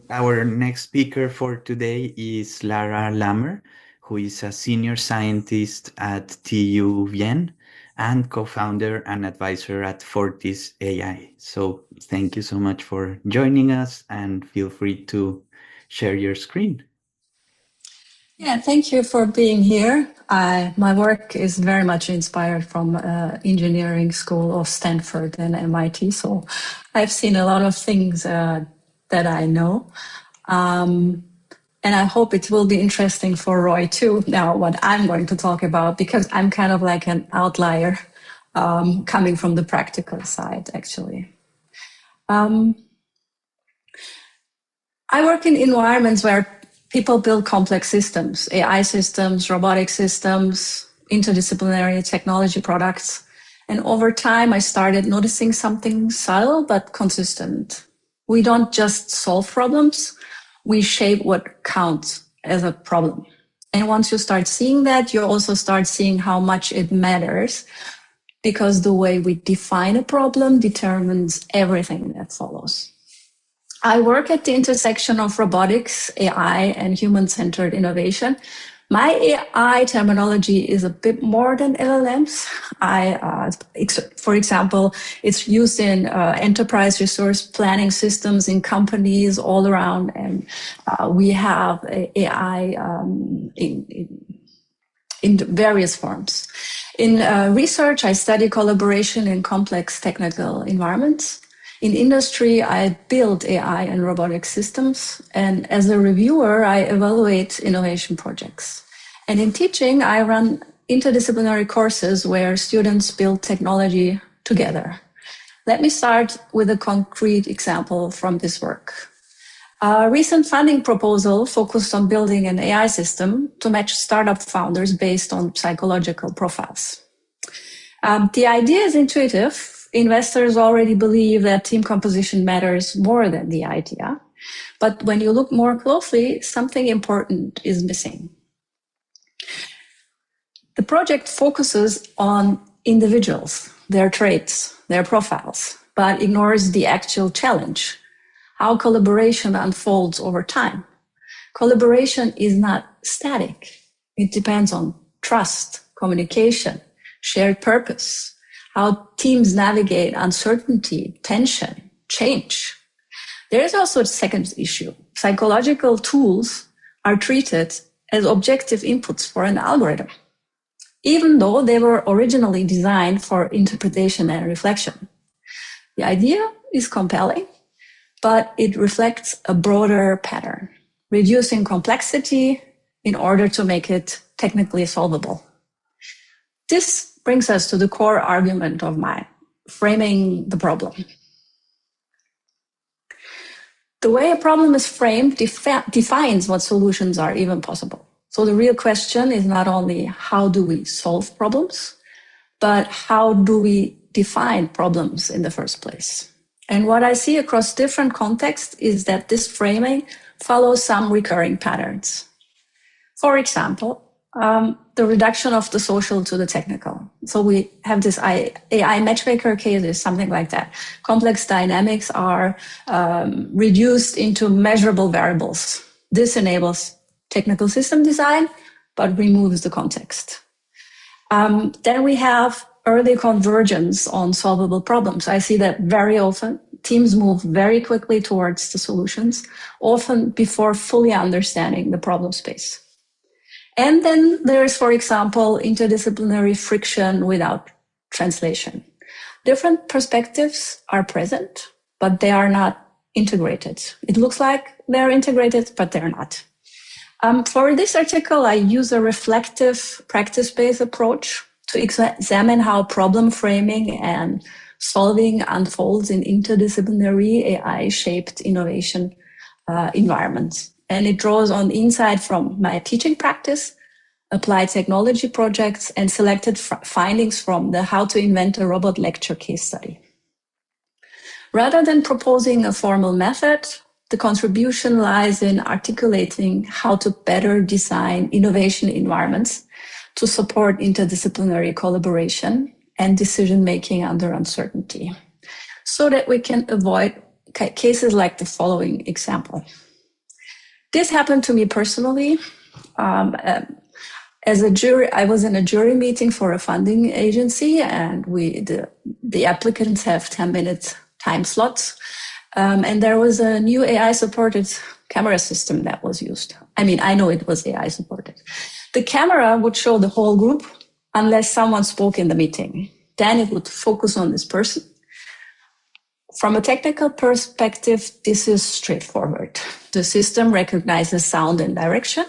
Our next speaker for today is Lara Lammer, who is a senior scientist at TU Vienne and co-founder and advisor at Fortis AI. So thank you so much for joining us and feel free to share your screen. Yeah, thank you for being here. My work is very much inspired from engineering school of Stanford and MIT. So I've seen a lot of things that I know. And I hope it will be interesting for Roy too, now what I'm going to talk about, because I'm kind of like an outlier coming from the practical side, actually. I work in environments where people build complex systems, AI systems, robotic systems, interdisciplinary technology products. And over time, I started noticing something subtle but consistent. We don't just solve problems, we shape what counts as a problem. And once you start seeing that, you also start seeing how much it matters, because the way we define a problem determines everything that follows. I work at the intersection of robotics, AI, and human-centered innovation. My AI terminology is a bit more than LLMs. For example, it's used in enterprise resource planning systems in companies all around, and we have AI in various forms. In research, I study collaboration in complex technical environments. In industry, I build AI and robotic systems. And as a reviewer, I evaluate innovation projects. And in teaching, I run interdisciplinary courses where students build technology together. Let me start with a concrete example from this work. A recent funding proposal focused on building an AI system to match startup founders based on psychological profiles. The idea is intuitive. Investors already believe that team composition matters more than the idea. But when you look more closely, something important is missing. The project focuses on individuals, their traits, their profiles, but ignores the actual challenge, how collaboration unfolds over time. Collaboration is not static. It depends on trust, communication, shared purpose, how teams navigate uncertainty, tension, change. There is also a second issue. Psychological tools are treated as objective inputs for an algorithm, even though they were originally designed for interpretation and reflection. The idea is compelling, but it reflects a broader pattern, reducing complexity in order to make it technically solvable. This brings us to the core argument of my framing the problem. The way a problem is framed defines what solutions are even possible. So the real question is not only how do we solve problems, but how do we define problems in the first place? And what I see across different contexts is that this framing follows some recurring patterns. For example, the reduction of the social to the technical. So we have this AI matchmaker cases, something like that. Complex dynamics are reduced into measurable variables. This enables technical system design, but removes the context. Then we have early convergence on solvable problems. I see that very often. Teams move very quickly towards the solutions, often before fully understanding the problem space. And then there is, for example, interdisciplinary friction without translation. Different perspectives are present, but they are not integrated. It looks like they're integrated, but they're not. For this article, I use a reflective practice-based approach to examine how problem framing and solving unfolds in interdisciplinary AI-shaped innovation environments. And it draws on insight from my teaching practice, applied technology projects, and selected findings from the How to Invent a Robot lecture case study. Rather than proposing a formal method, the contribution lies in articulating how to better design innovation environments to support interdisciplinary collaboration and decision-making under uncertainty, so that we can avoid cases like the following example. This happened to me personally. As a jury, I was in a jury meeting for a funding agency, and the applicants have 10-minute time slots. And there was a new AI-supported camera system that was used. I mean, I know it was AI-supported. The camera would show the whole group unless someone spoke in the meeting. Then it would focus on this person. From a technical perspective, this is straightforward. The system recognizes sound and direction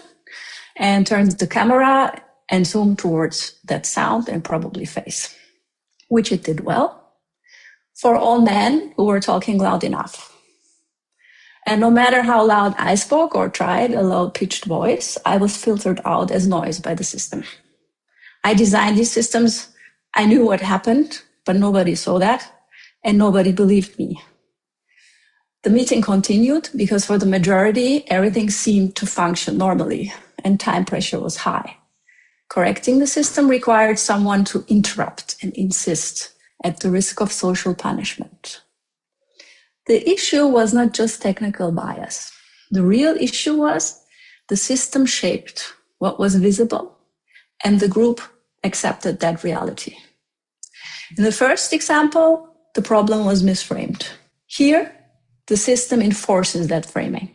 and turns the camera and zoom towards that sound and probably face, which it did well for all men who were talking loud enough. And no matter how loud I spoke or tried a low-pitched voice, I was filtered out as noise by the system. I designed these systems. I knew what happened, but nobody saw that, and nobody believed me. The meeting continued because for the majority, everything seemed to function normally, and time pressure was high. Correcting the system required someone to interrupt and insist at the risk of social punishment. The issue was not just technical bias. The real issue was the system shaped what was visible, and the group accepted that reality. In the first example, the problem was misframed. Here, the system enforces that framing.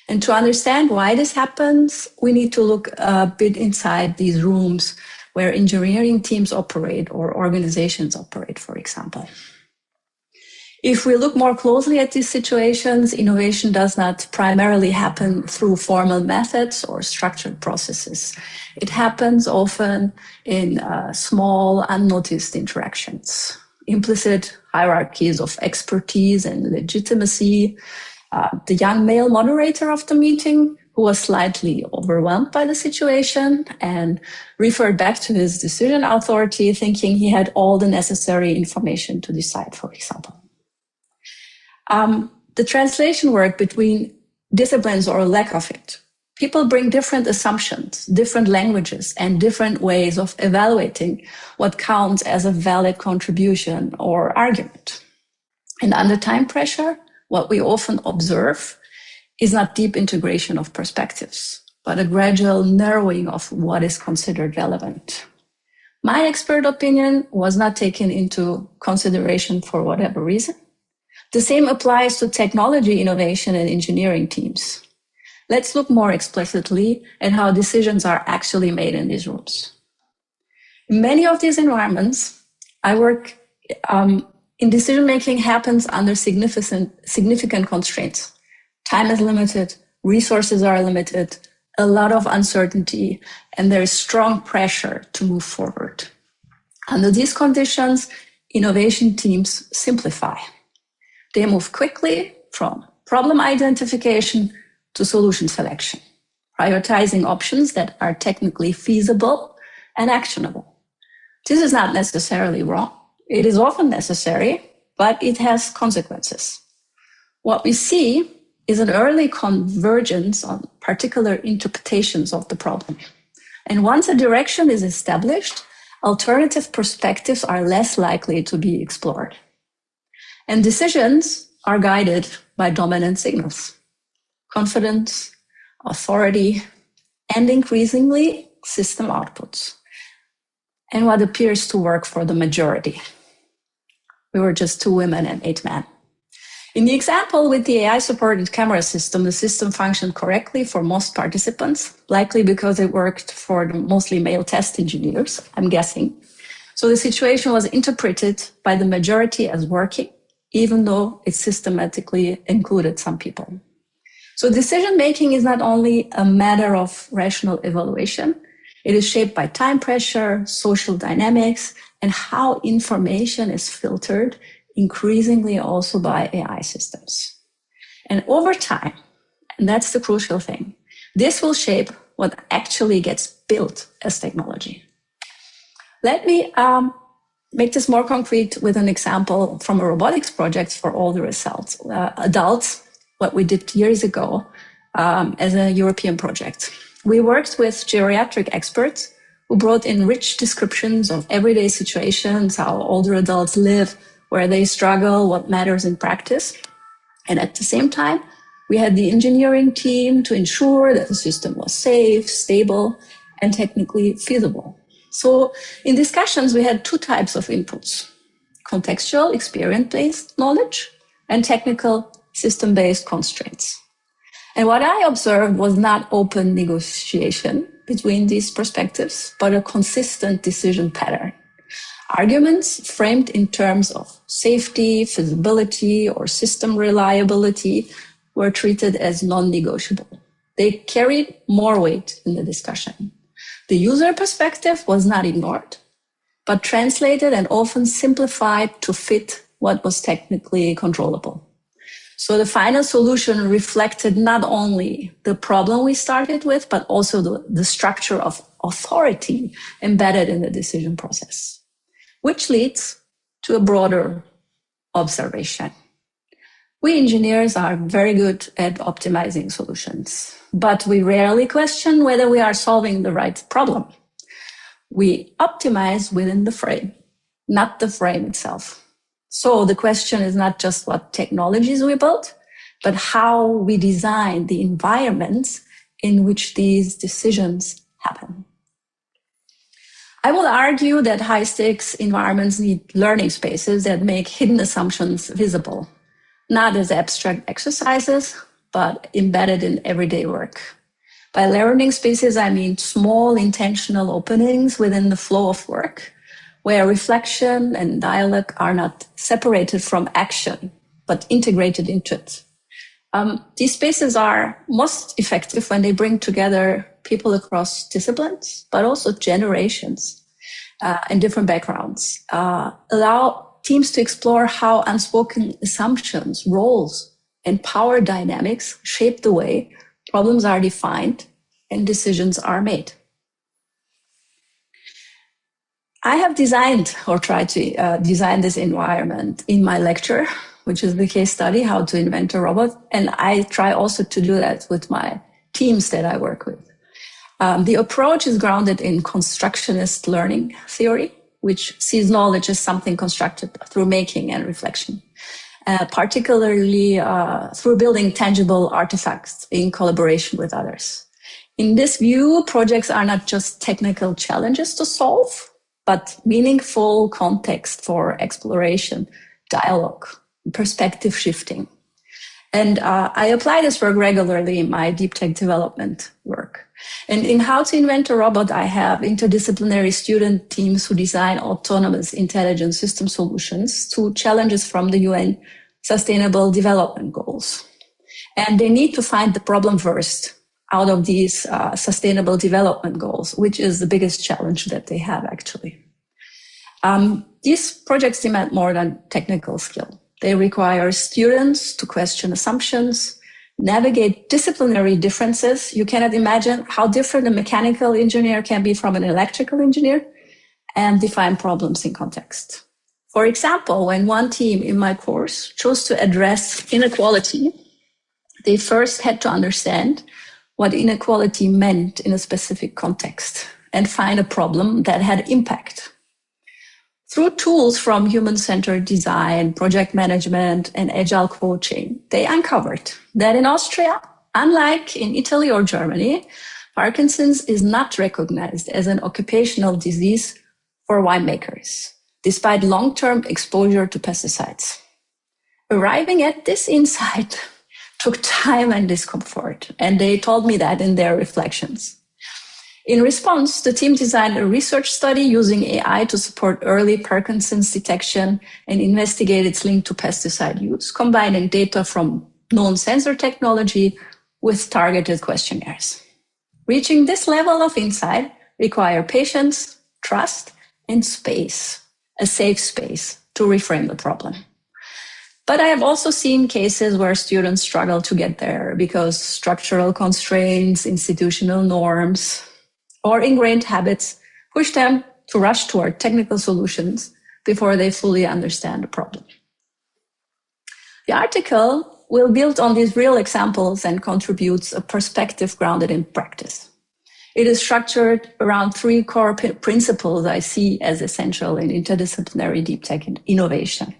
And to understand why this happens, we need to look a bit inside these rooms where engineering teams operate or organizations operate, for example. If we look more closely at these situations, innovation does not primarily happen through formal methods or structured processes. It happens often in small, unnoticed interactions, implicit hierarchies of expertise and legitimacy. The young male moderator of the meeting, who was slightly overwhelmed by the situation and referred back to his decision authority, thinking he had all the necessary information to decide, for example. The translation work between disciplines or lack of it. People bring different assumptions, different languages, and different ways of evaluating what counts as a valid contribution or argument. And under time pressure, what we often observe is not deep integration of perspectives, but a gradual narrowing of what is considered relevant. My expert opinion was not taken into consideration for whatever reason. The same applies to technology innovation and engineering teams. Let's look more explicitly at how decisions are actually made in these rooms. In many of these environments, I work in decision-making happens under significant constraints. Time is limited, resources are limited, a lot of uncertainty, and there is strong pressure to move forward. Under these conditions, innovation teams simplify. They move quickly from problem identification to solution selection, prioritizing options that are technically feasible and actionable. This is not necessarily wrong. It is often necessary, but it has consequences. What we see is an early convergence on particular interpretations of the problem. And once a direction is established, alternative perspectives are less likely to be explored. And decisions are guided by dominant signals, confidence, authority, and increasingly system outputs, and what appears to work for the majority. We were just 2 women and 8 men. In the example with the AI-supported camera system, the system functioned correctly for most participants, likely because it worked for the mostly male test engineers, I'm guessing. So the situation was interpreted by the majority as working, even though it systematically included some people. So decision-making is not only a matter of rational evaluation, it is shaped by time pressure, social dynamics, and how information is filtered, increasingly also by AI systems. And over time, and that's the crucial thing, this will shape what actually gets built as technology. Let me make this more concrete with an example from a robotics project for older adults, what we did years ago as a European project. We worked with geriatric experts who brought in rich descriptions of everyday situations, how older adults live, where they struggle, what matters in practice. And at the same time, We had the engineering team to ensure that the system was safe, stable, and technically feasible. So in discussions, we had two types of inputs: contextual, experience-based knowledge and technical, system-based constraints. And what I observed was not open negotiation between these perspectives, but a consistent decision pattern. Arguments framed in terms of safety, feasibility, or system reliability were treated as non-negotiable. They carried more weight in the discussion. The user perspective was not ignored, but translated and often simplified to fit what was technically controllable. So the final solution reflected not only the problem we started with, but also the structure of authority embedded in the decision process, which leads to a broader observation. We engineers are very good at optimizing solutions, but we rarely question whether we are solving the right problem. We optimize within the frame, not the frame itself. So the question is not just what technologies we build, but how we design the environments in which these decisions happen. I will argue that high-stakes environments need learning spaces that make hidden assumptions visible, not as abstract exercises, but embedded in everyday work. By learning spaces, I mean small intentional openings within the flow of work, where reflection and dialogue are not separated from action, but integrated into it. These spaces are most effective when they bring together people across disciplines, but also generations and different backgrounds, allow teams to explore how unspoken assumptions, roles, and power dynamics shape the way problems are defined and decisions are made. I have designed or tried to design this environment in my lecture, which is the case study, How to Invent a Robot. And I try also to do that with my teams that I work with. The approach is grounded in constructionist learning theory, which sees knowledge as something constructed through making and reflection, particularly through building tangible artifacts in collaboration with others. In this view, projects are not just technical challenges to solve, but meaningful context for exploration, dialogue, perspective shifting. And I apply this work regularly in my deep tech development work. And in How to Invent a Robot, I have interdisciplinary student teams who design autonomous intelligent system solutions to challenges from the UN Sustainable Development Goals. And they need to find the problem first out of these sustainable development goals, which is the biggest challenge that they have actually. These projects demand more than technical skill. They require students to question assumptions, navigate disciplinary differences. You cannot imagine how different a mechanical engineer can be from an electrical engineer, and define problems in context. For example, when one team in my course chose to address inequality, they first had to understand what inequality meant in a specific context and find a problem that had impact. Through tools from human-centered design, project management, and agile coaching, they uncovered that in Austria, unlike in Italy or Germany, Parkinson's is not recognized as an occupational disease for winemakers, despite long-term exposure to pesticides. Arriving at this insight took time and discomfort, and they told me that in their reflections. In response, the team designed a research study using AI to support early Parkinson's detection and investigate its link to pesticide use, combining data from known sensor technology with targeted questionnaires. Reaching this level of insight requires patience, trust, and space, a safe space to reframe the problem. But I have also seen cases where students struggle to get there because structural constraints, institutional norms, or ingrained habits push them to rush toward technical solutions before they fully understand the problem. The article will build on these real examples and contributes a perspective grounded in practice. It is structured around three core principles I see as essential in interdisciplinary deep tech innovation.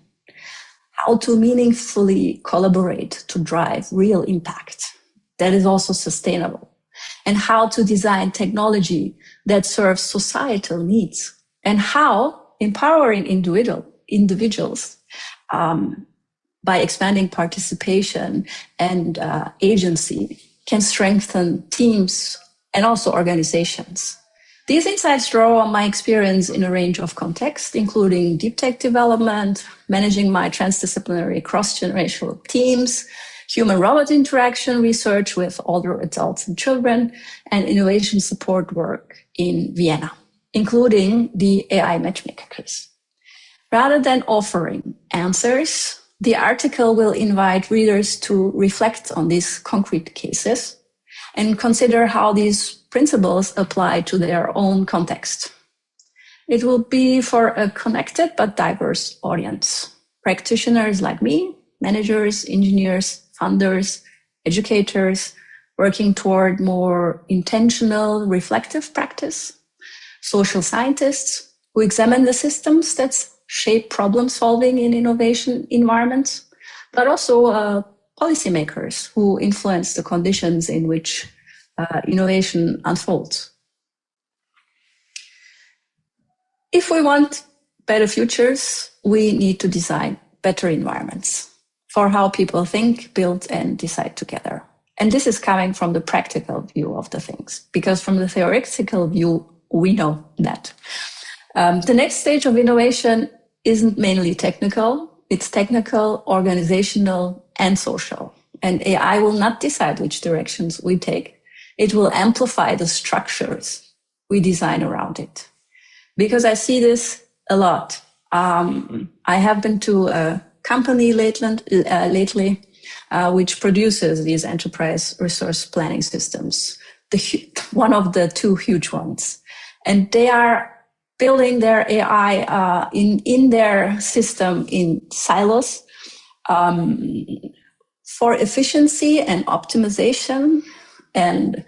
how to meaningfully collaborate to drive real impact that is also sustainable, and how to design technology that serves societal needs, and how empowering individuals by expanding participation and agency can strengthen teams and also organizations. These insights draw on my experience in a range of contexts, including deep tech development, managing my transdisciplinary cross-generational teams, human-robot interaction research with older adults and children, and innovation support work in Vienna, including the AI matchmaker quiz. Rather than offering answers, the article will invite readers to reflect on these concrete cases and consider how these principles apply to their own context. It will be for a connected but diverse audience. Practitioners like me, managers, engineers, funders, educators, working toward more intentional, reflective practice, social scientists who examine the systems that shape problem solving in innovation environments, but also policymakers who influence the conditions in which innovation unfolds. If we want better futures, we need to design better environments for how people think, build, and decide together. And this is coming from the practical view of the things, because from the theoretical view, we know that. The next stage of innovation isn't mainly technical. It's technical, organizational, and social. And AI will not decide which directions we take. It will amplify the structures we design around it. Because I see this a lot. I have been to a company lately, which produces these enterprise resource planning systems, one of the two huge ones. And they are building their AI in their system in silos for efficiency and optimization, and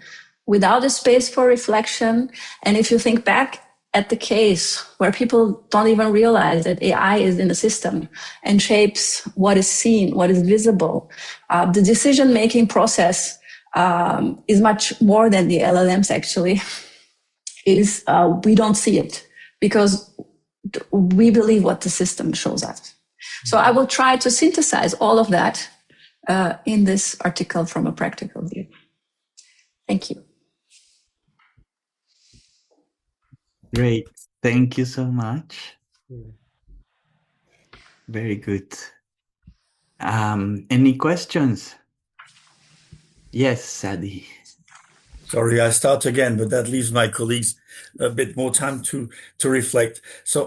without a space for reflection. And if you think back at the case where people don't even realize that AI is in the system and shapes what is seen, what is visible, the decision-making process is much more than the LLMs actually. We don't see it because we believe what the system shows us. So I will try to synthesize all of that in this article from a practical view. Thank you. Great. Thank you so much. Very good. Any questions? Yes, Sadi. Sorry, I start again, but that leaves my colleagues a bit more time to reflect. So,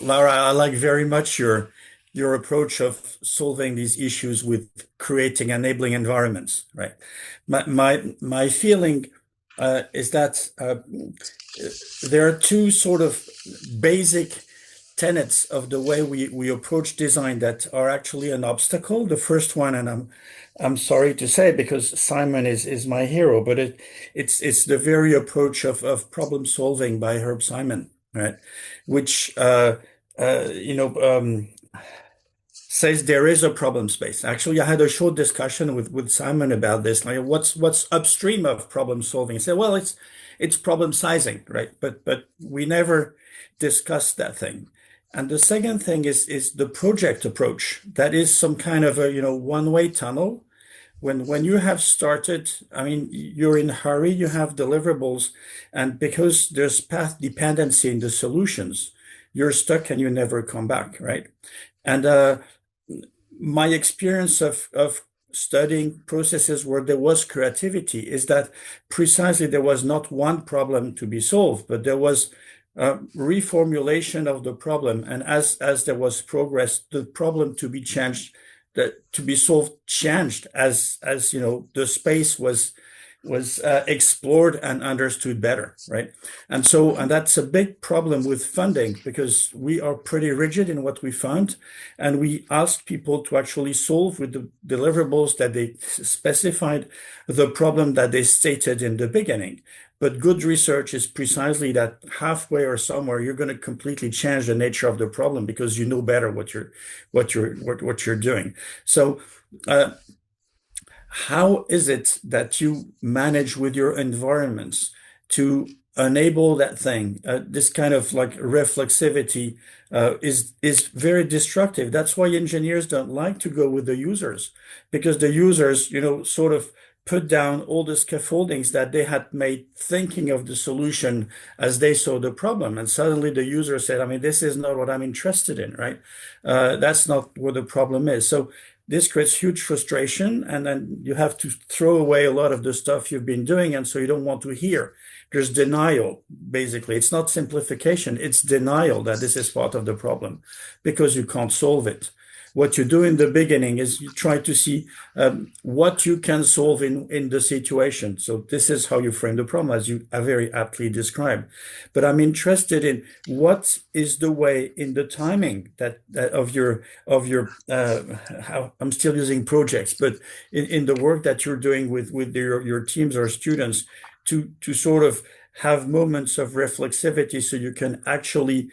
Lara, I like very much your approach of solving these issues with creating enabling environments, right? My feeling is that there are two sort of basic tenets of the way we approach design that are actually an obstacle. The first one, and I'm sorry to say because Simon is my hero, but it's the very approach of problem solving by Herb Simon, right? Which says there is a problem space. Actually, I had a short discussion with Simon about this. Like, what's upstream of problem solving? He said, well, it's problem sizing, right? But we never discussed that thing. And the second thing is the project approach. That is some kind of a one-way tunnel. When you have started, I mean, you're in a hurry, you have deliverables, and because there's path dependency in the solutions, you're stuck and you never come back, right? And my experience of studying processes where there was creativity is that precisely there was not one problem to be solved, but there was reformulation of the problem, and as there was progress, the problem to be changed, to be solved, changed as the space was explored and understood better, right? And that's a big problem with funding, because we are pretty rigid in what we fund, and we ask people to actually solve with the deliverables that they specified the problem that they stated in the beginning. But good research is precisely that halfway or somewhere you're going to completely change the nature of the problem because you know better what you're doing. So how is it that you manage with your environments to enable that thing? This kind of like reflexivity is very destructive. That's why engineers don't like to go with the users, because the users, sort of put down all the scaffoldings that they had made thinking of the solution as they saw the problem. And suddenly the user said, I mean, this is not what I'm interested in, right? That's not what the problem is. So this creates huge frustration, and then you have to throw away a lot of the stuff you've been doing, and so you don't want to hear. There's denial, basically. It's not simplification, it's denial that this is part of the problem because you can't solve it. What you do in the beginning is you try to see what you can solve in the situation. So this is how you frame the problem, as you are very aptly described. But I'm interested in what is the way in the timing that of your how I'm still using projects, but in the work that you're doing with your teams or students to sort of have moments of reflexivity so you can actually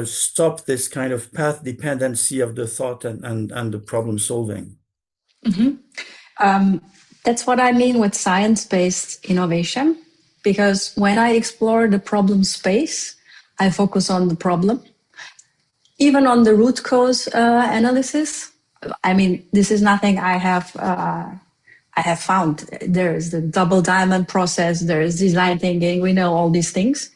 stop this kind of path dependency of the thought and the problem solving. That's what I mean with science-based innovation, because when I explore the problem space, I focus on the problem, even on the root cause analysis. I mean, this is nothing I have found. There is the double diamond process, there is design thinking, we know all these things.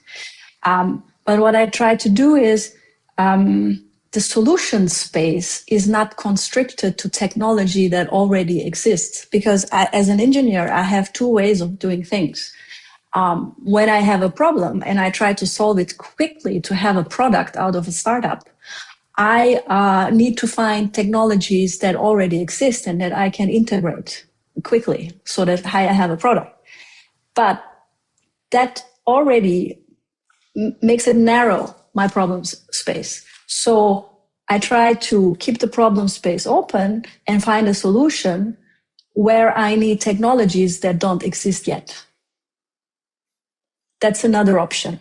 But what I try to do is the solution space is not constricted to technology that already exists. Because as an engineer, I have two ways of doing things. When I have a problem and I try to solve it quickly to have a product out of a startup, I need to find technologies that already exist and that I can integrate quickly so that I have a product. But that already makes it narrow, my problem space. So I try to keep the problem space open and find a solution where I need technologies that don't exist yet. That's another option.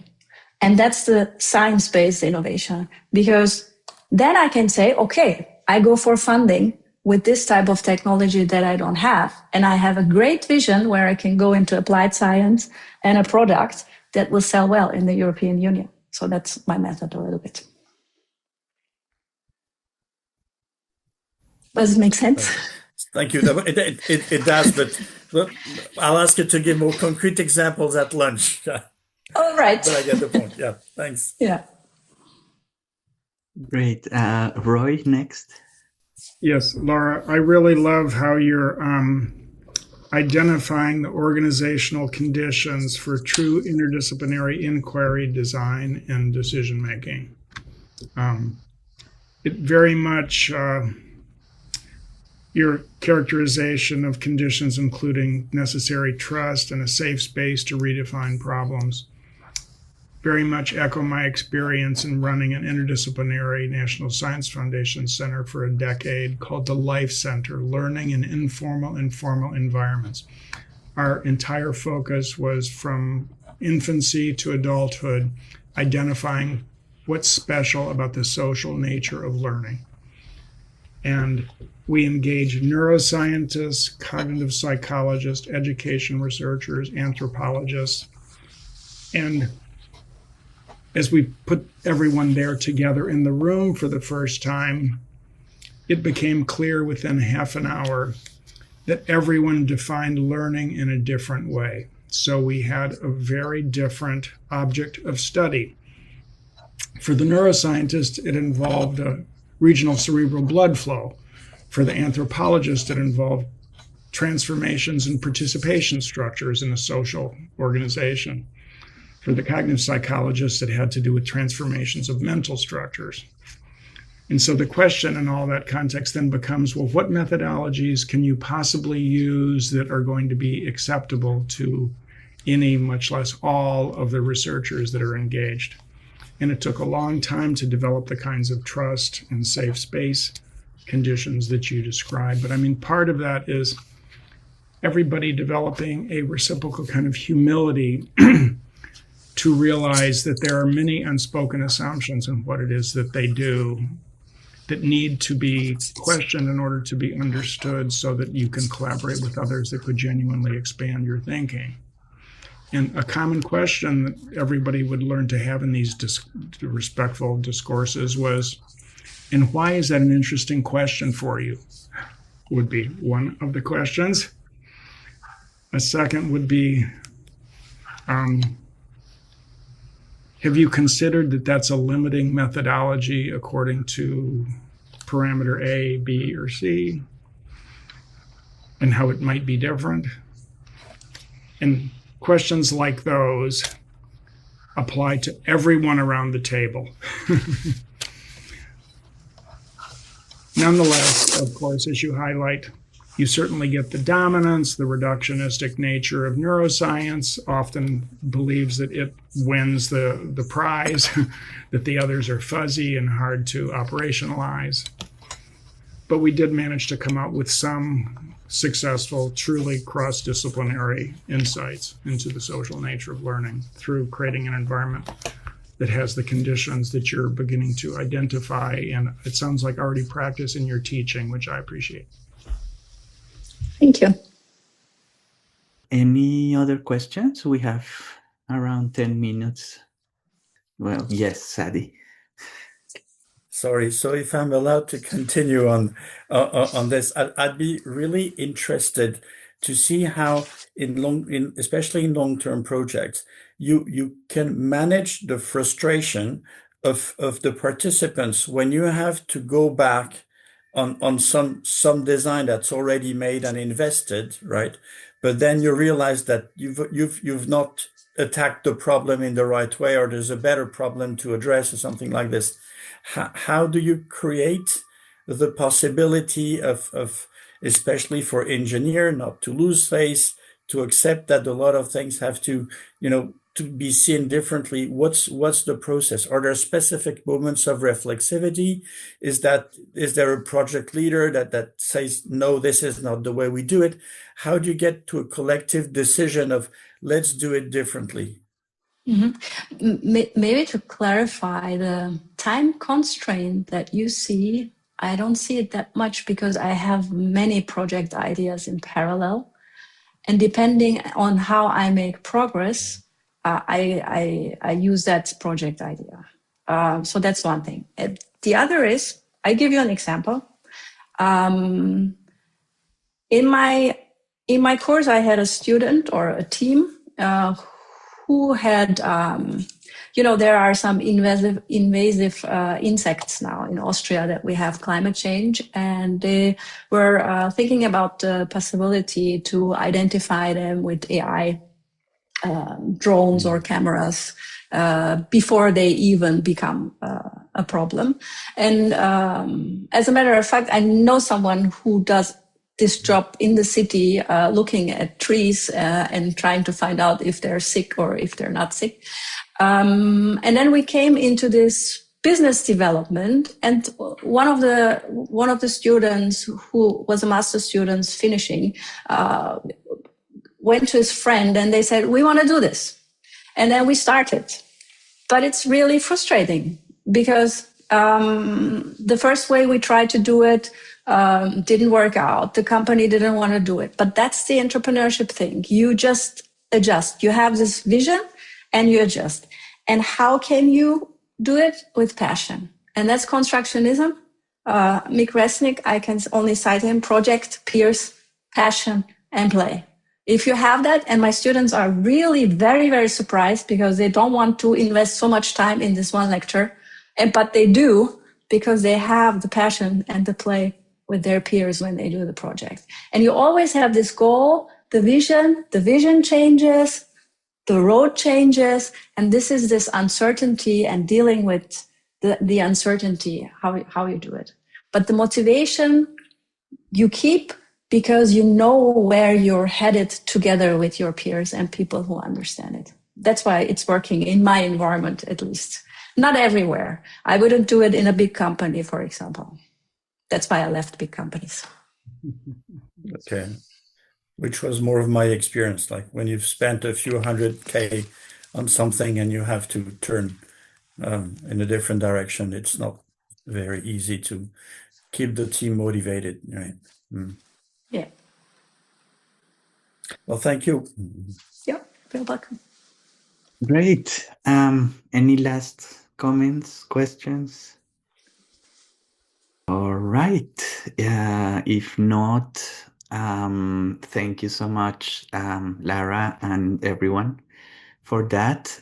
And that's the science-based innovation, because then I can say, okay, I go for funding with this type of technology that I don't have. And I have a great vision where I can go into applied science and a product that will sell well in the European Union. So that's my method a little bit. Does it make sense? Thank you. It does, but I'll ask you to give more concrete examples at lunch. All right. But I get the point. Yeah, thanks. Yeah. Great. Roy, next. Yes, Lara, I really love how you're identifying the organizational conditions for true interdisciplinary inquiry, design, and decision-making. It very much, your characterization of conditions including necessary trust and a safe space to redefine problems, very much echo my experience in running an interdisciplinary National Science Foundation center for a decade called the Life Center, learning in informal and formal environments. Our entire focus was from infancy to adulthood, identifying what's special about the social nature of learning. And we engage neuroscientists, cognitive psychologists, education researchers, anthropologists, and as we put everyone there together in the room for the first time, it became clear within half an hour that everyone defined learning in a different way. So we had a very different object of study. For the neuroscientist, it involved a regional cerebral blood flow. For the anthropologist, it involved transformations and participation structures in a social organization. For the cognitive psychologists, it had to do with transformations of mental structures. And so the question in all that context then becomes, well, what methodologies can you possibly use that are going to be acceptable to any, much less all, of the researchers that are engaged? And it took a long time to develop the kinds of trust and safe space conditions that you described. But I mean, part of that is everybody developing a reciprocal kind of humility to realize that there are many unspoken assumptions in what it is that they do that need to be questioned in order to be understood so that you can collaborate with others that could genuinely expand your thinking. And a common question that everybody would learn to have in these respectful discourses was, and why is that an interesting question for you? Would be one of the questions. A second would be, have you considered that that's a limiting methodology according to parameter A, B, or C, and how it might be different? And questions like those apply to everyone around the table. Nonetheless, of course, as you highlight, you certainly get the dominance. The reductionistic nature of neuroscience often believes that it wins the prize, that the others are fuzzy and hard to operationalize. But we did manage to come out with some successful, truly cross-disciplinary insights into the social nature of learning through creating an environment that has the conditions that you're beginning to identify, and it sounds like already practice in your teaching, which I appreciate. Thank you. Any other questions? We have around 10 minutes. Well, yes, Sadie. Sorry, so if I'm allowed to continue on this, I'd be really interested to see how especially in long-term projects, you can manage the frustration of the participants when you have to go back on some design that's already made and invested, right? But then you realize that you've not attacked the problem in the right way, or there's a better problem to address or something like this. How do you create the possibility of especially for engineer not to lose face, to accept that a lot of things have to, to be seen differently? What's the process? Are there specific moments of reflexivity? Is there a project leader that says, no, this is not the way we do it? How do you get to a collective decision of let's do it differently? Mm-hmm. Maybe to clarify the time constraint that you see, I don't see it that much because I have many project ideas in parallel. And depending on how I make progress, I use that project idea. So that's one thing. The other is, I give you an example. In my course, I had a student or a team who had, there are some invasive insects now in Austria that we have climate change, and they were thinking about the possibility to identify them with AI drones or cameras before they even become a problem. And as a matter of fact, I know someone who does this job in the city, looking at trees and trying to find out if they're sick or if they're not sick. And then we came into this business development, and one of the students who was a master's student finishing went to his friend and they said, we want to do this. And then we started. But it's really frustrating because the first way we tried to do it didn't work out. The company didn't want to do it. But that's the entrepreneurship thing. You just adjust. You have this vision and you adjust. And how can you do it? With passion. And that's constructionism. Mick Resnick, I can only cite him, project, peers, passion, and play. If you have that, and my students are really very, very surprised because they don't want to invest so much time in this one lecture, but they do because they have the passion and the play with their peers when they do the project. And you always have this goal, the vision changes, the road changes, and this is this uncertainty and dealing with the uncertainty, how you do it. But the motivation you keep because you know where you're headed together with your peers and people who understand it. That's why it's working in my environment, at least. Not everywhere. I wouldn't do it in a big company, for example. That's why I left big companies. Okay. which was more of my experience. Like when you've spent a few $100K on something and you have to turn in a different direction, it's not very easy to keep the team motivated, right? Yeah. Well, thank you. Yeah, you're welcome. Great. Any last comments, questions? All right. If not, thank you so much, Lara and everyone, for that.